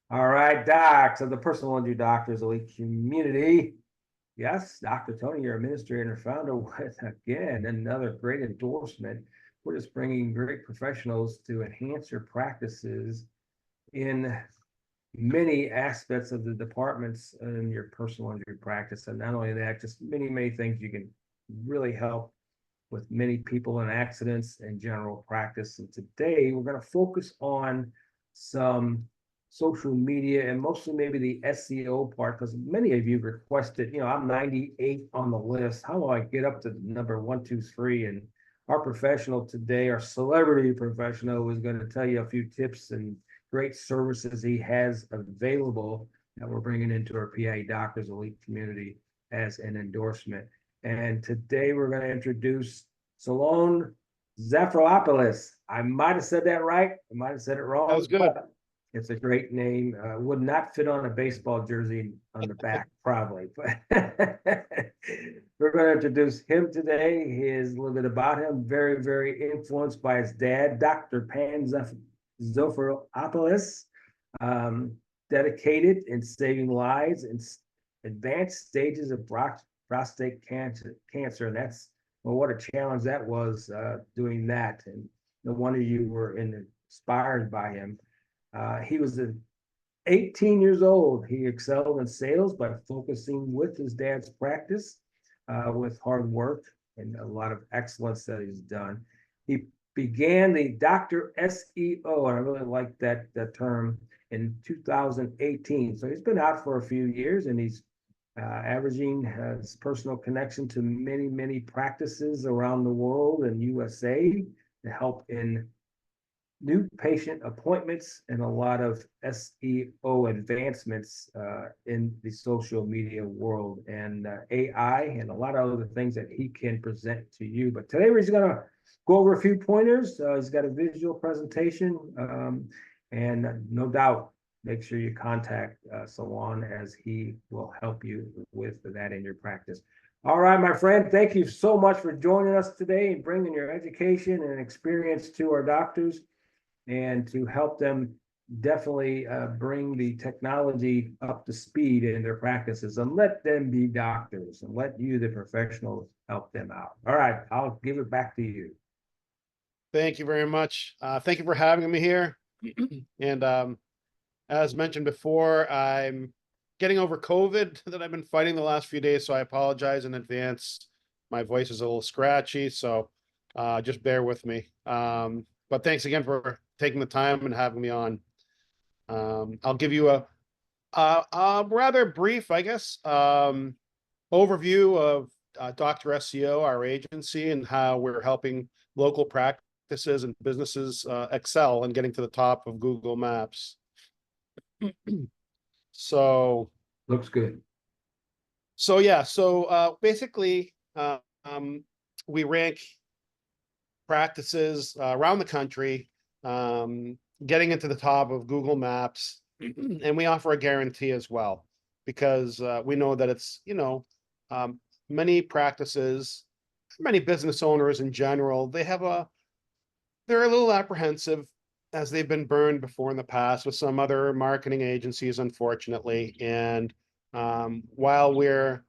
All right, docs of the Personal Injury Doctors Elite Community. Yes, Dr. Tony, your administrator and founder, with again another great endorsement. We're just bringing great professionals to enhance your practices in many aspects of the departments in your personal injury practice. And not only that, just many, many things you can really help with many people in accidents and general practice. And today we're going to focus on some social media and mostly maybe the SEO part, because many of you requested, I'm 98 on the list. How do I get up to number 1, 2, 3? And our professional today, our celebrity professional, is going to tell you a few tips and great services he has available that we're bringing into our PA Doctors Elite community as an endorsement. And today we're going to introduce Salone Zafiropoulos. I might have said that right. I might have said it wrong. That was good. But it's a great name. Would not fit on a baseball jersey on the back, probably. But we're going to introduce him today. Here's a little bit about him. Very, very influenced by his dad, Dr. Pan Zafiropoulos, dedicated in saving lives in advanced stages of prostate cancer. And that's, well, what a challenge that was, doing that. And no wonder you were inspired by him. He was 18 years old. He excelled in sales by focusing with his dad's practice, with hard work and a lot of excellence that he's done. He began the Dr. SEO, and I really like that term, in 2018. So he's been out for a few years, and he's averaging his personal connection to many, many practices around the world and USA to help in new patient appointments and a lot of SEO advancements in the social media world and AI and a lot of other things that he can present to you. But today we're just going to go over a few pointers. He's got a visual presentation, and no doubt, make sure you contact Salon, as he will help you with that in your practice. All right, my friend, thank you so much for joining us today and bringing your education and experience to our doctors, and to help them definitely bring the technology up to speed in their practices, and let them be doctors and let you, the professionals, help them out. All right, I'll give it back to you. Thank you very much. Thank you for having me here. And as mentioned before, I'm getting over COVID that I've been fighting the last few days, so I apologize in advance. My voice is a little scratchy, so just bear with me. But thanks again for taking the time and having me on. I'll give you a rather brief, I guess, overview of Dr. SEO, our agency, and how we're helping local practices and businesses excel and getting to the top of Google Maps. So Looks good. So yeah, basically, we rank practices around the country, getting into the top of Google Maps, and we offer a guarantee as well, because we know that it's, many practices, many business owners in general, they're a little apprehensive, as they've been burned before in the past with some other marketing agencies, unfortunately. And while we're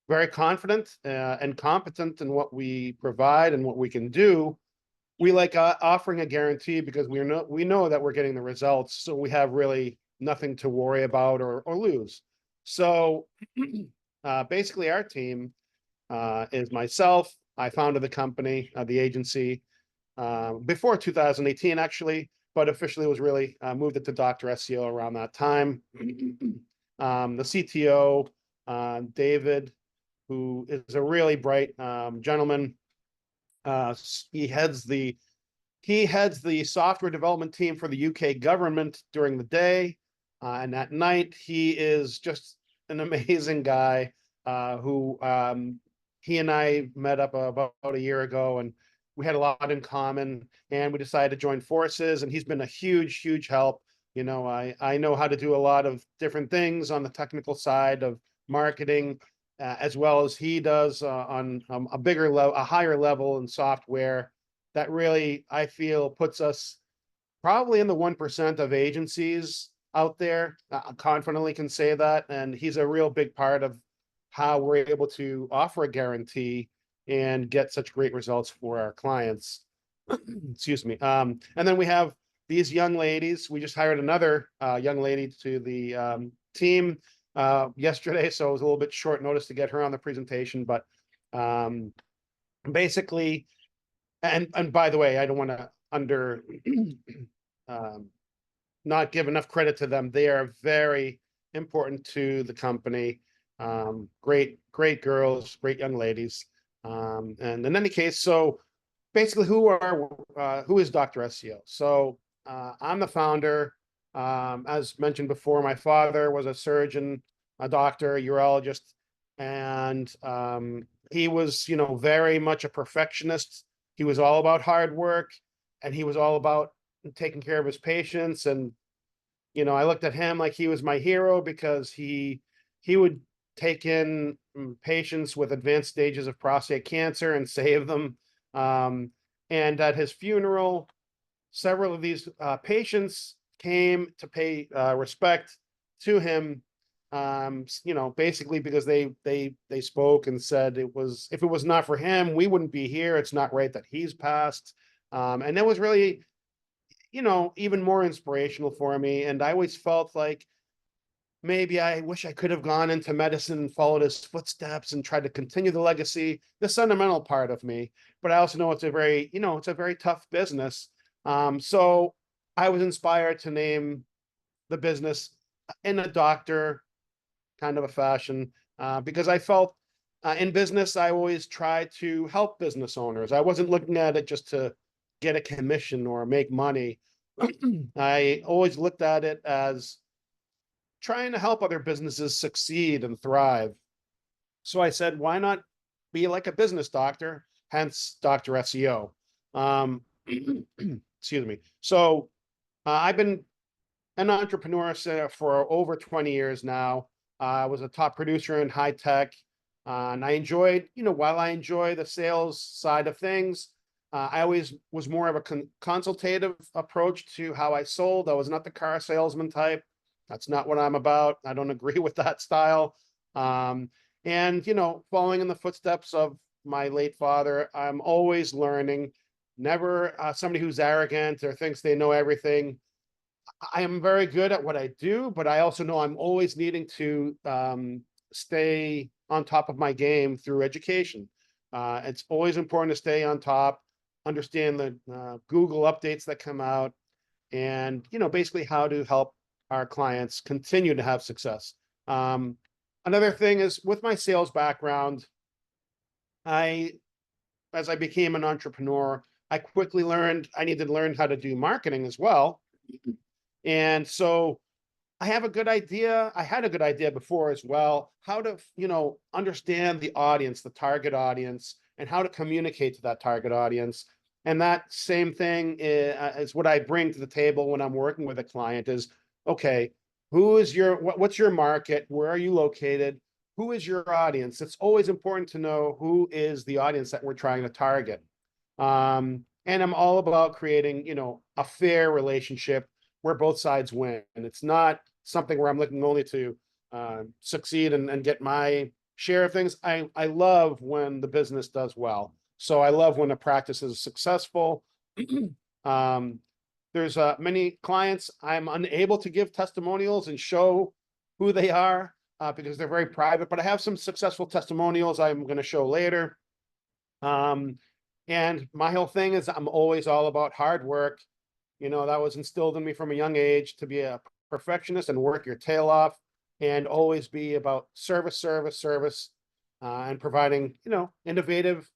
very confident and competent in what we provide and what we can do, we like offering a guarantee, because we know that we're getting the results, so we have really nothing to worry about or lose. So basically, our team is myself. I founded the company, the agency, before 2018, actually, but officially was really moved it to Dr. SEO around that time. The CTO, David, who is a really bright gentleman, he heads the software development team for the UK government during the day, and at night he is just an amazing guy who he and I met up about a year ago, and we had a lot in common, and we decided to join forces, and he's been a huge help. I know how to do a lot of different things on the technical side of marketing, as well as he does on a bigger level, a higher level in software that really, I feel, puts us probably in the 1% of agencies out there. I confidently can say that, and he's a real big part of how we're able to offer a guarantee and get such great results for our clients. Excuse me. And then we have these young ladies. We just hired another young lady to the team yesterday, so it was a little bit short notice to get her on the presentation. But basically, and by the way, I don't want to um, not give enough credit to them. They are very important to the company. Great girls, great young ladies. And in any case, so basically, who is Dr. SEO? So I'm the founder. As mentioned before, my father was a surgeon, a doctor, a urologist, and he was, very much a perfectionist. He was all about hard work, and he was all about taking care of his patients. And I looked at him like he was my hero because he would take in patients with advanced stages of prostate cancer and save them. And at his funeral, several of these patients came to pay respect to him. Basically because they spoke and said if it was not for him, we wouldn't be here. It's not right that he's passed. And that was really, even more inspirational for me. And I always felt like maybe I wish I could have gone into medicine and followed his footsteps and tried to continue the legacy, the sentimental part of me. But I also know it's a very tough business. So I was inspired to name the business in a doctor kind of a fashion, because I felt in business, I always try to help business owners. I wasn't looking at it just to get a commission or make money. I always looked at it as trying to help other businesses succeed and thrive. So I said, why not be like a business doctor, hence Dr. SEO. Excuse me. So I've been an entrepreneur for over 20 years now. I was a top producer in high tech. And I enjoyed, while I enjoy the sales side of things, I always was more of a consultative approach to how I sold. I was not the car salesman type. That's not what I'm about. I don't agree with that style. And, following in the footsteps of my late father, I'm always learning, never somebody who's arrogant or thinks they know everything. I am very good at what I do, but I also know I'm always needing to stay on top of my game through education. It's always important to stay on top, understand the Google updates that come out, and basically how to help our clients continue to have success. Another thing is with my sales background, as I became an entrepreneur, I quickly learned I needed to learn how to do marketing as well. And so I have a good idea. I had a good idea before as well, how to, understand the audience, the target audience, and how to communicate to that target audience. And that same thing is what I bring to the table when I'm working with a client is, okay, what's your market? Where are you located? Who is your audience? It's always important to know who is the audience that we're trying to target. And I'm all about creating, a fair relationship where both sides win. And it's not something where I'm looking only to succeed and get my share of things. I love when the business does well. So I love when a practice is successful. There's many clients I'm unable to give testimonials and show who they are because they're very private, but I have some successful testimonials I'm going to show later. And my whole thing is I'm always all about hard work. That was instilled in me from a young age to be a perfectionist and work your tail off and always be about service, and providing, innovative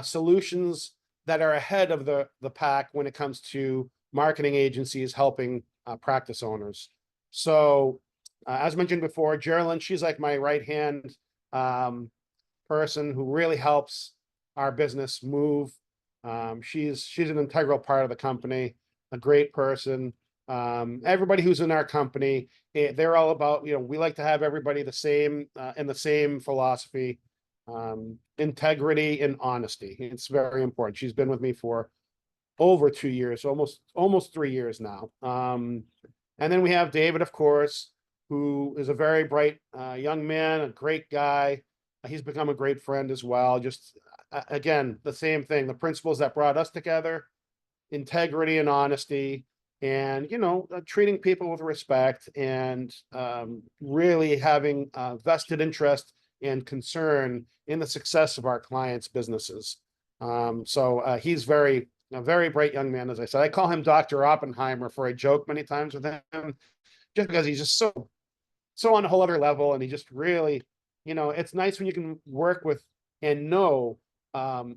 solutions that are ahead of the pack when it comes to marketing agencies helping practice owners. So as mentioned before, Geraldine, she's like my right-hand person who really helps our business move. She's an integral part of the company, a great person. Everybody who's in our company, they're all about, we like to have everybody the same in the same philosophy, integrity and honesty. It's very important. She's been with me for over 2 years, almost 3 years now. And then we have David, of course, who is a very bright young man, a great guy. He's become a great friend as well. Just again, the same thing, the principles that brought us together, integrity and honesty, and treating people with respect, and really having vested interest and concern in the success of our clients' businesses. So he's a very bright young man, as I said. I call him Dr. Oppenheimer for a joke many times with him, just because he's just so on a whole other level, and he just really, it's nice when you can work with and know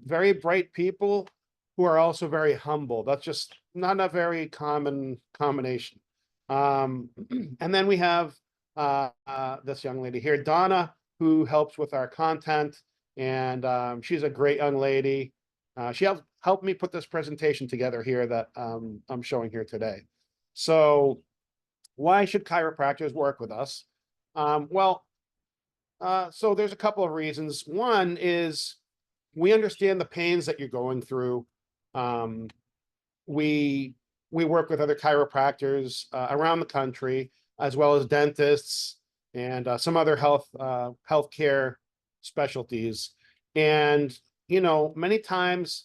very bright people who are also very humble. That's just not a very common combination. And then we have this young lady here, Donna, who helps with our content, and she's a great young lady. She helped me put this presentation together here that I'm showing here today. So why should chiropractors work with us? So there's a couple of reasons. One is we understand the pains that you're going through. Um, we work with other chiropractors around the country, as well as dentists and some other healthcare specialties. And many times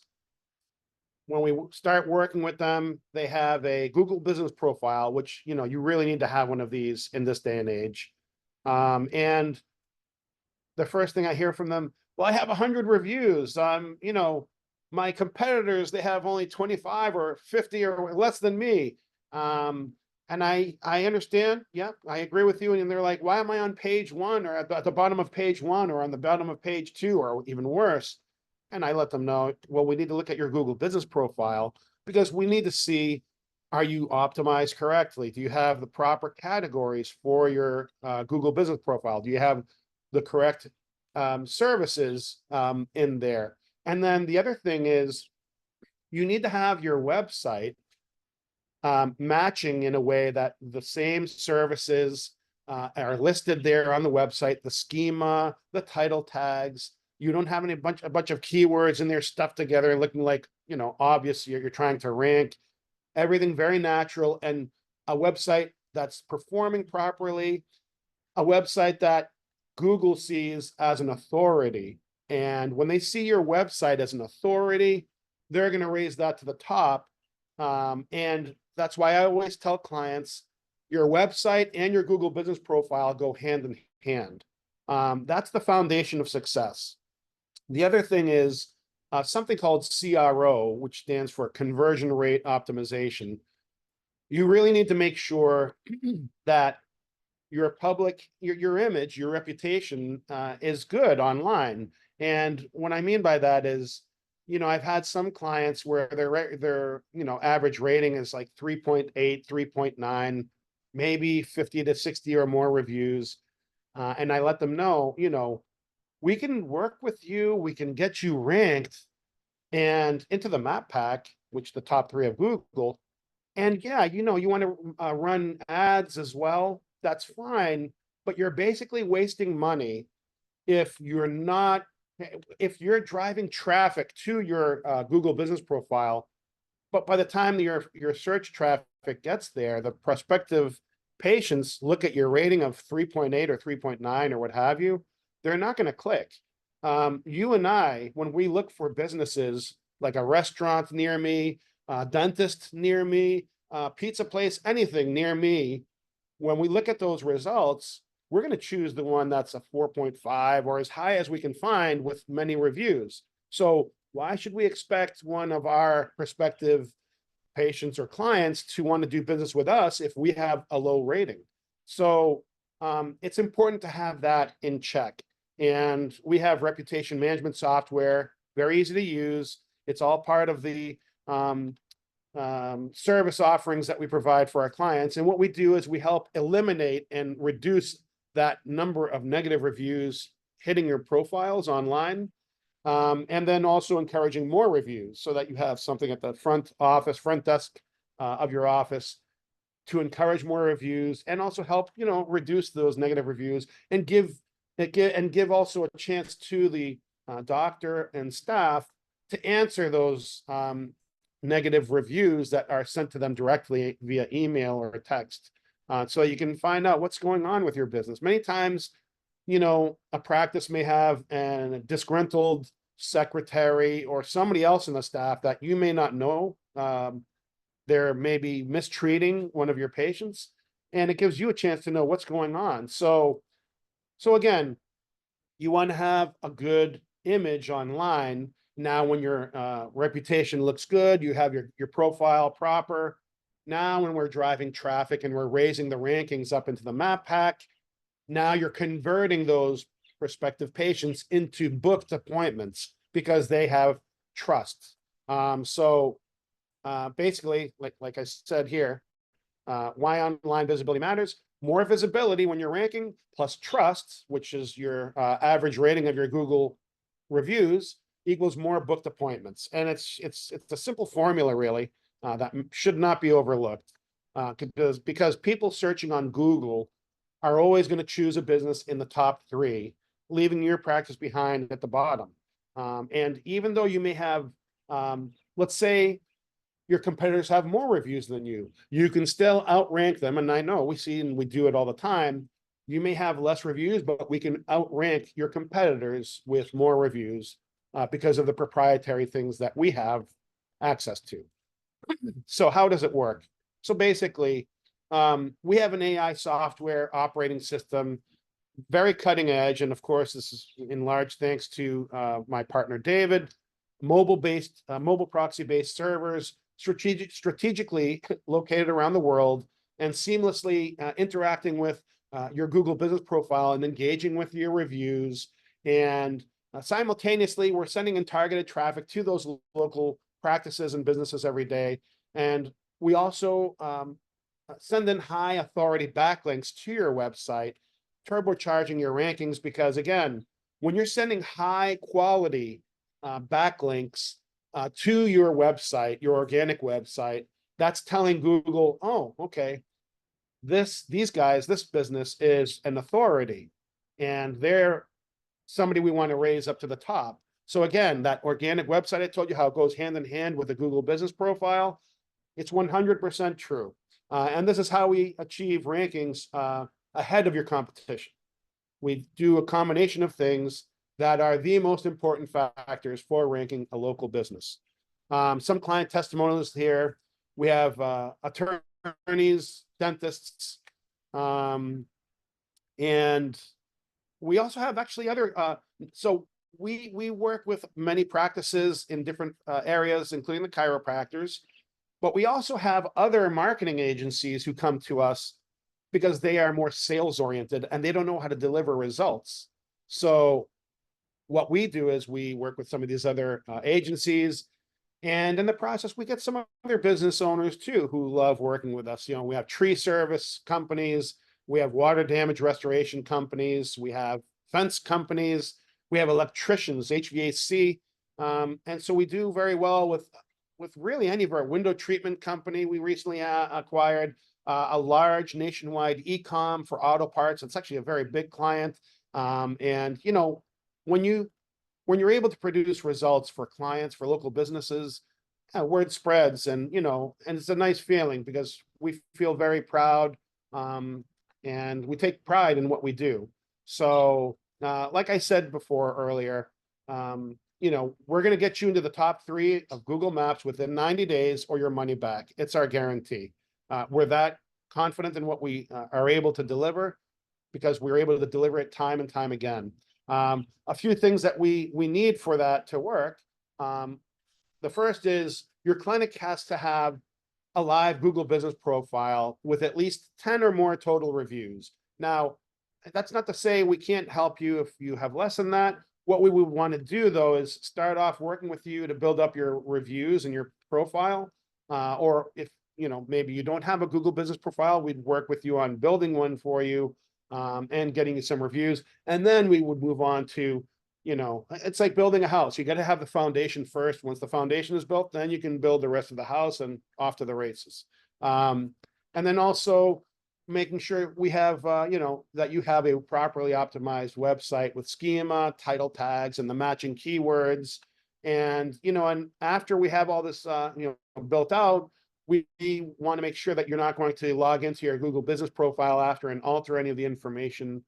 when we start working with them, they have a Google business profile, which you really need to have one of these in this day and age. And the first thing I hear from them, well, I have 100 reviews. My competitors, they have only 25 or 50 or less than me. And I understand. Yeah, I agree with you. And they're like, why am I on page 1 or at the bottom of page 1 or on the bottom of page 2 or even worse? And I let them know, well, we need to look at your Google business profile because we need to see, are you optimized correctly? Do you have the proper categories for your Google business profile? Do you have the correct services in there? And then the other thing is you need to have your website matching in a way that the same services are listed there on the website, the schema, the title tags. You don't have a bunch of keywords in there stuffed together and looking like, obvious you're trying to rank. Everything very natural, and a website that's performing properly, a website that Google sees as an authority. And when they see your website as an authority, they're going to raise that to the top. And that's why I always tell clients, your website and your Google business profile go hand in hand. That's the foundation of success. The other thing is something called CRO, which stands for conversion rate optimization. You really need to make sure that your image, your reputation is good online. And what I mean by that is, I've had some clients where their average rating is like 3.8, 3.9, maybe 50 to 60 or more reviews. And I let them know, we can work with you, we can get you ranked and into the map pack, which the top 3 of Google. And yeah, you want to run ads as well. That's fine, but you're basically wasting money if you're driving traffic to your Google business profile, but by the time your search traffic gets there, the prospective patients look at your rating of 3.8 or 3.9 or what have you, they're not going to click. You and I, when we look for businesses like a restaurant near me, a dentist near me, pizza place, anything near me, when we look at those results, we're going to choose the one that's a 4.5 or as high as we can find with many reviews. So why should we expect one of our prospective patients or clients to want to do business with us if we have a low rating? So it's important to have that in check. And we have reputation management software, very easy to use. It's all part of the service offerings that we provide for our clients. And what we do is we help eliminate and reduce that number of negative reviews hitting your profiles online. And then also encouraging more reviews so that you have something at the front desk of your office to encourage more reviews and also help, reduce those negative reviews and give also a chance to the doctor and staff to answer those negative reviews that are sent to them directly via email or text. so you can find out what's going on with your business. Many times, you know, a practice may have a disgruntled secretary or somebody else in the staff that you may not know. They're maybe mistreating one of your patients, and it gives you a chance to know what's going on. So again, you want to have a good image online. Now, when your reputation looks good, you have your profile proper. Now, when we're driving traffic and we're raising the rankings up into the map pack, now you're converting those prospective patients into booked appointments because they have trust. So basically, like I said here, why online visibility matters. More visibility when you're ranking, plus trust, which is your average rating of your Google reviews, equals more booked appointments. And it's a simple formula, really, that should not be overlooked. Because people searching on Google are always going to choose a business in the top 3, leaving your practice behind at the bottom. And even though you may have, let's say, your competitors have more reviews than you can still outrank them. And I know we see and we do it all the time. You may have less reviews, but we can outrank your competitors with more reviews because of the proprietary things that we have access to. So how does it work? So basically, we have an AI software operating system, very cutting edge. And of course, this is in large thanks to my partner, David. Mobile proxy-based servers, strategically located around the world, and seamlessly interacting with your Google business profile and engaging with your reviews. And simultaneously, we're sending in targeted traffic to those local practices and businesses every day. And we also send in high authority backlinks to your website, turbocharging your rankings, because again, when you're sending high quality backlinks to your website, your organic website, that's telling Google, oh, okay, these guys, this business is an authority, and they're somebody we want to raise up to the top. So again, that organic website, I told you how it goes hand in hand with the Google business profile. It's 100% true. And this is how we achieve rankings ahead of your competition. We do a combination of things that are the most important factors for ranking a local business. Some client testimonials here. We have attorneys, dentists, and we also have actually other, so we work with many practices in different areas, including the chiropractors, but we also have other marketing agencies who come to us because they are more sales oriented and they don't know how to deliver results. So what we do is we work with some of these other agencies, and in the process, we get some other business owners too who love working with us. You know, we have tree service companies, we have water damage restoration companies, we have fence companies, we have electricians, HVAC, and so we do very well with really any of our window treatment company. We recently acquired a large nationwide e-com for auto parts. It's actually a very big client, and you know, when you're able to produce results for clients, for local businesses, word spreads, and you know, and it's a nice feeling because we feel very proud, and we take pride in what we do. So, like I said before earlier, you know, we're going to get you into the top 3 of Google Maps within 90 days or your money back. It's our guarantee. We're that confident in what we are able to deliver because we're able to deliver it time and time again. A few things that we need for that to work. The first is your clinic has to have a live Google business profile with at least 10 or more total reviews. Now, that's not to say we can't help you if you have less than that. What we would want to do, though, is start off working with you to build up your reviews and your profile. Or if, you know, maybe you don't have a Google business profile, we'd work with you on building one for you, and getting you some reviews. And then we would move on to, you know, it's like building a house. You got to have the foundation first. Once the foundation is built, then you can build the rest of the house and off to the races. And then also making sure we have, you know, that you have a properly optimized website with schema, title tags, and the matching keywords. And, you know, and after we have all this, you know, built out, we want to make sure that you're not going to log into your Google business profile after and alter any of the information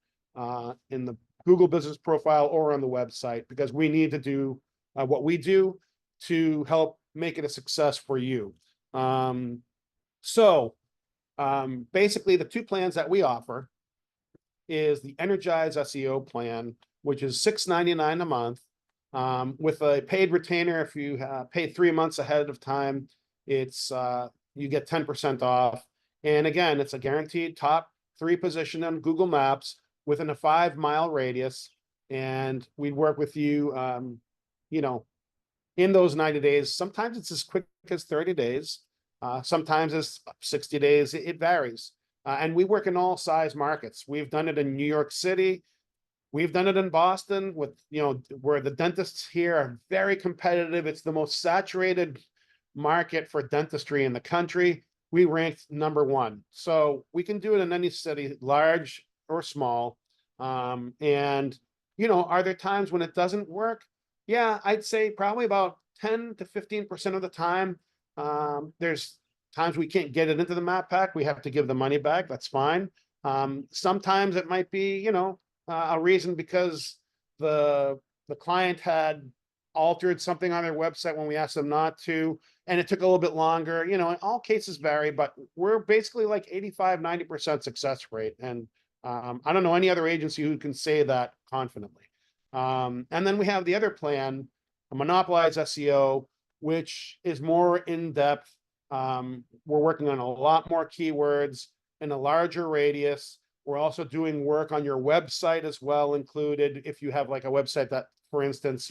in the Google business profile or on the website, because we need to do what we do to help make it a success for you. Basically, the two plans that we offer is the Energize SEO plan, which is $6.99 a month, with a paid retainer. If you pay 3 months ahead of time, it's you get 10% off. And again, it's a guaranteed top 3 position on Google Maps within a 5-mile radius. And we work with you, you know, in those 90 days. Sometimes it's as quick as 30 days. Sometimes it's 60 days. It varies. And we work in all size markets. We've done it in New York City. We've done it in Boston with, where the dentists here are very competitive. It's the most saturated market for dentistry in the country. We ranked #1. So we can do it in any city, large or small. And, are there times when it doesn't work? Yeah, I'd say probably about 10 to 15% of the time. There's times we can't get it into the map pack. We have to give the money back. That's fine. Sometimes it might be, a reason because the client had altered something on their website when we asked them not to, and it took a little bit longer. All cases vary, but we're basically like 85-90% success rate. And I don't know any other agency who can say that confidently. And then we have the other plan, a Monopolize SEO, which is more in depth. We're working on a lot more keywords in a larger radius. We're also doing work on your website as well, included. If you have like a website that, for instance,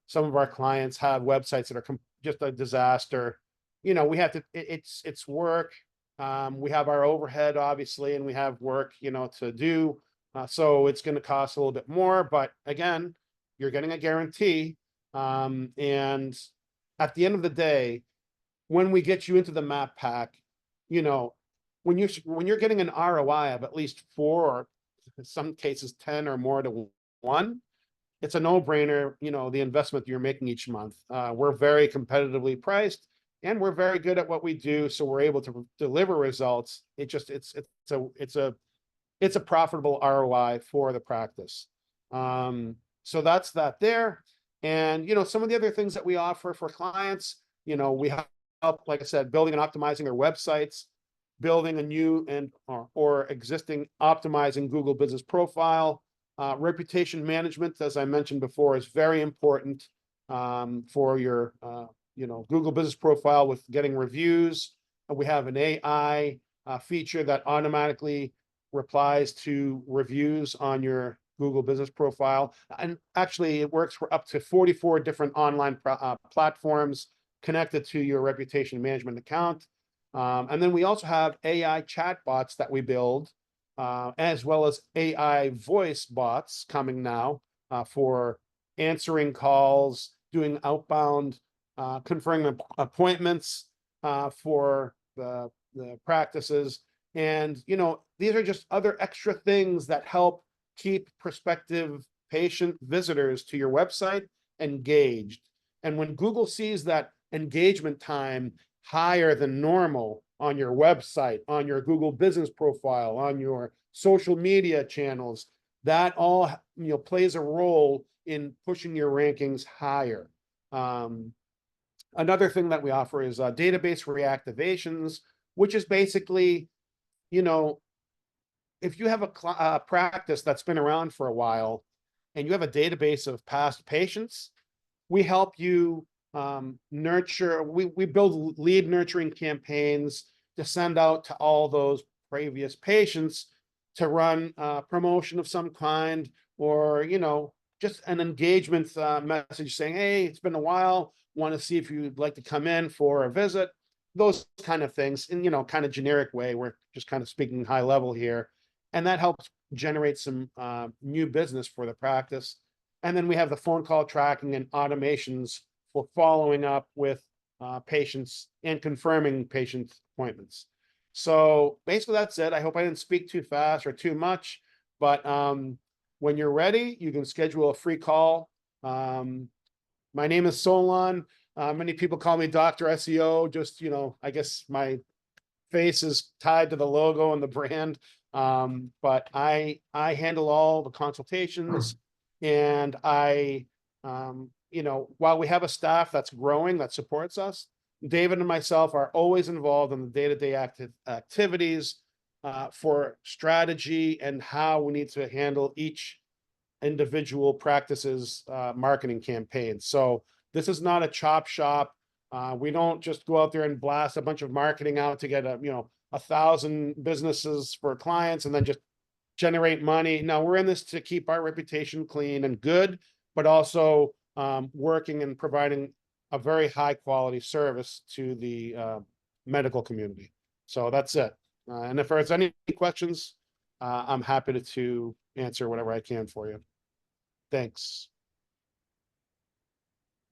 some of our clients have websites that are just a disaster. We have to, it's work. We have our overhead, obviously, and we have work, to do. So it's going to cost a little bit more, but again, you're getting a guarantee. And at the end of the day, when we get you into the map pack, when you're getting an ROI of at least 4, or in some cases 10 or more to 1, it's a no-brainer, the investment you're making each month. We're very competitively priced, and we're very good at what we do, so we're able to deliver results. It's a profitable ROI for the practice. So that's that there. And some of the other things that we offer for clients, we help, like I said, building and optimizing their websites, building a new or existing optimizing Google business profile. Reputation management, as I mentioned before, is very important for your Google business profile with getting reviews. We have an AI feature that automatically replies to reviews on your Google business profile. And actually, it works for up to 44 different online platforms connected to your reputation management account. And then we also have AI chatbots that we build, as well as AI voice bots coming now for answering calls, doing outbound, confirming appointments for the practices. And, these are just other extra things that help keep prospective patient visitors to your website engaged. And when Google sees that engagement time higher than normal on your website, on your Google business profile, on your social media channels, that all plays a role in pushing your rankings higher. Another thing that we offer is database reactivations, which is basically, if you have a practice that's been around for a while and you have a database of past patients, we help you nurture. We build lead nurturing campaigns to send out to all those previous patients to run promotion of some kind, or just an engagement message saying, hey, it's been a while, want to see if you'd like to come in for a visit. Those kind of things in kind of generic way. We're just kind of speaking high level here, and that helps generate some new business for the practice. And then we have the phone call tracking and automations for following up with patients and confirming patient appointments. So basically that's it. I hope I didn't speak too fast or too much, but when you're ready, you can schedule a free call. My name is Solon. Many people call me Dr. SEO, just, I guess my face is tied to the logo and the brand. But I handle all the consultations, and while we have a staff that's growing, that supports us, David and myself are always involved in the day-to-day activities for strategy and how we need to handle each individual practices marketing campaign. So this is not a chop shop. We don't just go out there and blast a bunch of marketing out to get 1,000 businesses for clients and then just generate money. No, we're in this to keep our reputation clean and good, but also working and providing a very high quality service to the medical community. So that's it. And if there's any questions, I'm happy to answer whatever I can for you. Thanks.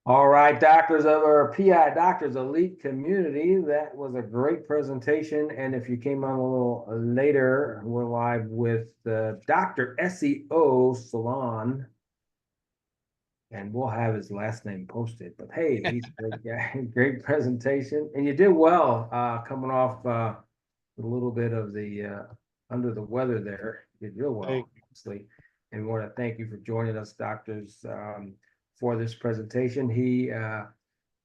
All right, doctors of our PI Doctors Elite community, that was a great presentation. And if you came on a little later, we're live with Dr. SEO Salon. And we'll have his last name posted. But hey, he's a great guy. Great presentation. And you did well coming off a little bit of the under the weather there. You did real well, honestly. And we want to thank you for joining us, doctors, for this presentation. He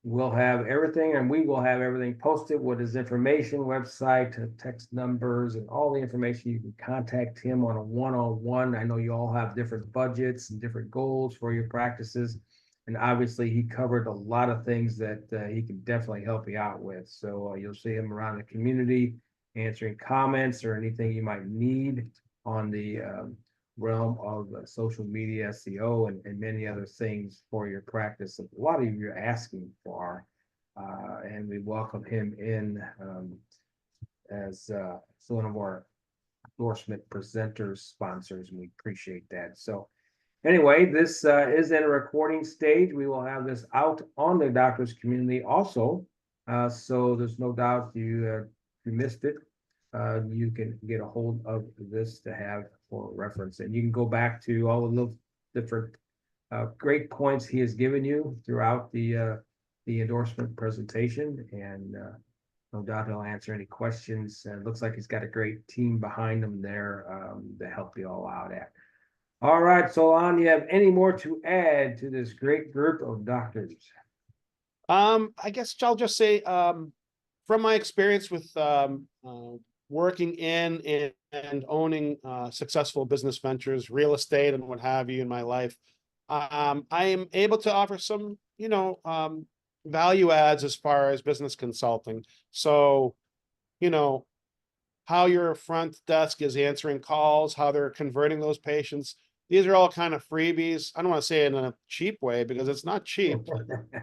will have everything, and we will have everything posted with his information, website, text numbers, and all the information. You can contact him on a one-on-one. I know you all have different budgets and different goals for your practices, and obviously he covered a lot of things that he can definitely help you out with. So you'll see him around the community answering comments or anything you might need on the realm of social media, SEO, and many other things for your practice. A lot of you are asking for, and we welcome him in as one of our endorsement presenters, sponsors, and we appreciate that. So anyway, this is in a recording stage. We will have this out on the doctors community also. So there's no doubt you missed it. You can get a hold of this to have for reference, and you can go back to all of the different great points he has given you throughout the endorsement presentation, and no doubt he'll answer any questions. It looks like he's got a great team behind him there to help you all out at. All right, so on, you have any more to add to this great group of doctors? I guess I'll just say from my experience with working in and owning successful business ventures, real estate, and what have you in my life, I am able to offer some, value adds as far as business consulting. So, how your front desk is answering calls, how they're converting those patients. These are all kind of freebies. I don't want to say it in a cheap way because it's not cheap,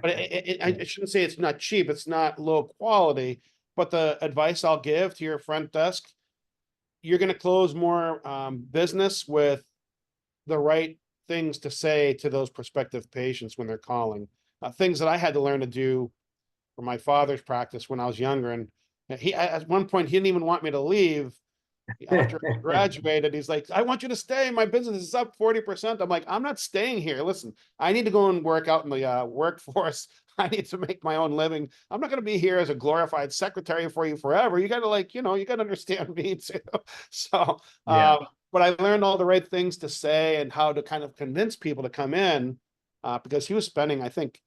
but I shouldn't say it's not cheap. It's not low quality. But the advice I'll give to your front desk, you're going to close more business with the right things to say to those prospective patients when they're calling. Things that I had to learn to do for my father's practice when I was younger. And he, at one point, he didn't even want me to leave after I graduated. He's like, I want you to stay. My business is up 40%. I'm like, I'm not staying here. Listen, I need to go and work out in the workforce. I need to make my own living. I'm not going to be here as a glorified secretary for you forever. You got to you got to understand me too. So, Yeah. but I learned all the right things to say and how to kind of convince people to come in because he was spending, I think,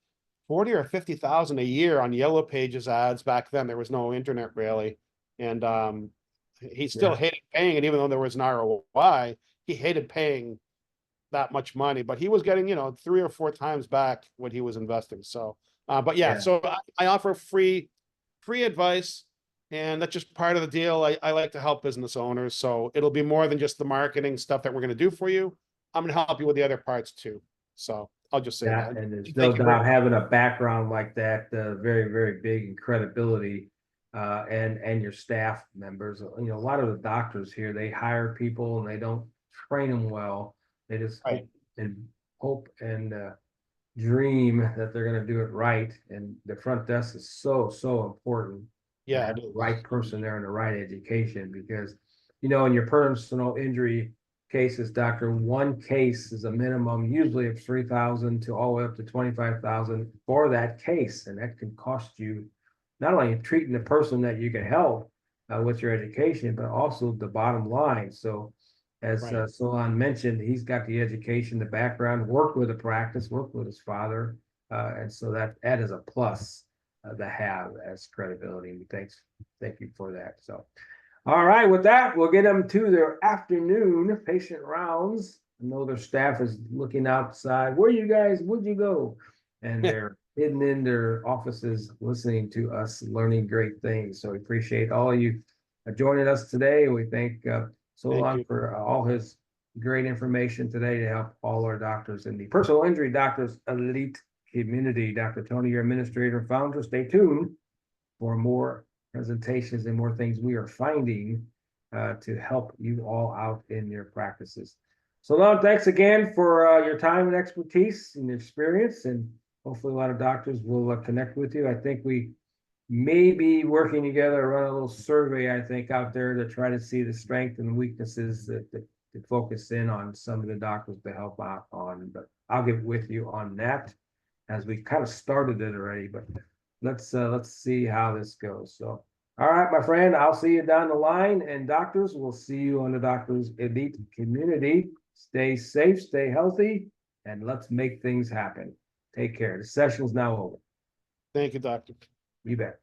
40 or 50,000 a year on Yellow Pages ads back then. There was no internet really. And he still hated paying it, even though there was an ROI. He hated paying that much money, but he was getting, 3 or 4 times back what he was investing. So, but yeah, so I offer free advice, and that's just part of the deal. I like to help business owners, so it'll be more than just the marketing stuff that we're going to do for you. I'm going to help you with the other parts too. So I'll just say that. And there's no doubt having a background like that, very, very big in credibility, and your staff members. A lot of the doctors here, they hire people and they don't train them well. They just hope and dream that they're going to do it right. And the front desk is so important. Yeah, to have the right person there and the right education, because in your personal injury cases, doctor, one case is a minimum usually of 3,000 to all the way up to 25,000 for that case. And that can cost you not only treating the person that you can help with your education, but also the bottom line. So as Right. Solon mentioned, he's got the education, the background, worked with a practice, worked with his father. And so that is a plus to have as credibility. Thank you for that. So, all right, with that, we'll get them to their afternoon patient rounds. I know their staff is looking outside. Where you guys, where'd you go? And they're hidden in their offices listening to us, learning great things. So we appreciate all of you joining us today. We thank Thank Solon you. for all his great information today to help all our doctors in the personal injury doctors elite community. Dr. Tony, your administrator and founder, stay tuned for more presentations and more things we are finding to help you all out in your practices. So Lon, thanks again for your time and expertise and experience, and hopefully a lot of doctors will connect with you. I think we may be working together, run a little survey, I think, out there to try to see the strengths and weaknesses that focus in on some of the doctors to help out on. But I'll get with you on that as we kind of started it already, but let's see how this goes. So, all right, my friend, I'll see you down the line, and doctors, we'll see you on the Doctors Elite community. Stay safe, stay healthy, and let's make things happen. Take care. The session is now over. Thank you, Doctor. You bet.